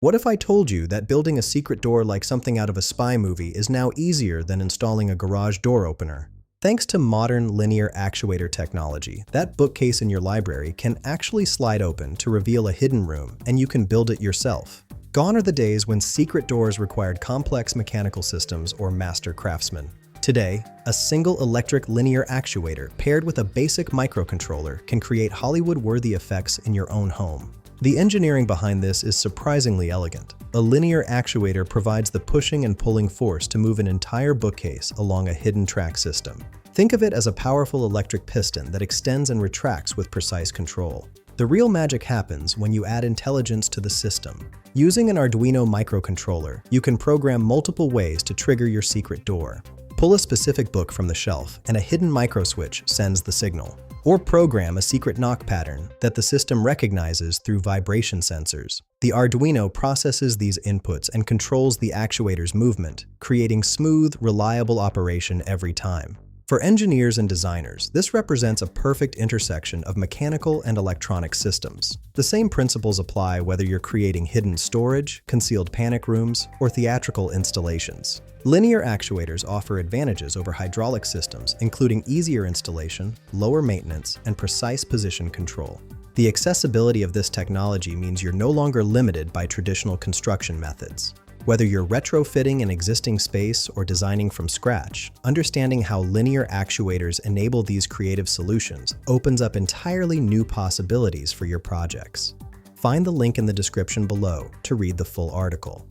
What if I told you that building a secret door like something out of a spy movie is now easier than installing a garage door opener? Thanks to modern linear actuator technology, that bookcase in your library can actually slide open to reveal a hidden room, and you can build it yourself. Gone are the days when secret doors required complex mechanical systems or master craftsmen. Today, a single electric linear actuator paired with a basic microcontroller can create Hollywood-worthy effects in your own home. The engineering behind this is surprisingly elegant. A linear actuator provides the pushing and pulling force to move an entire bookcase along a hidden track system. Think of it as a powerful electric piston that extends and retracts with precise control. The real magic happens when you add intelligence to the system. Using an Arduino microcontroller, you can program multiple ways to trigger your secret door. Pull a specific book from the shelf, and a hidden microswitch sends the signal. Or program a secret knock pattern that the system recognizes through vibration sensors. The Arduino processes these inputs and controls the actuator's movement, creating smooth, reliable operation every time. For engineers and designers, this represents a perfect intersection of mechanical and electronic systems. The same principles apply whether you're creating hidden storage, concealed panic rooms, or theatrical installations. Linear actuators offer advantages over hydraulic systems, including easier installation, lower maintenance, and precise position control. The accessibility of this technology means you're no longer limited by traditional construction methods. Whether you're retrofitting an existing space or designing from scratch, understanding how linear actuators enable these creative solutions opens up entirely new possibilities for your projects. Find the link in the description below to read the full article.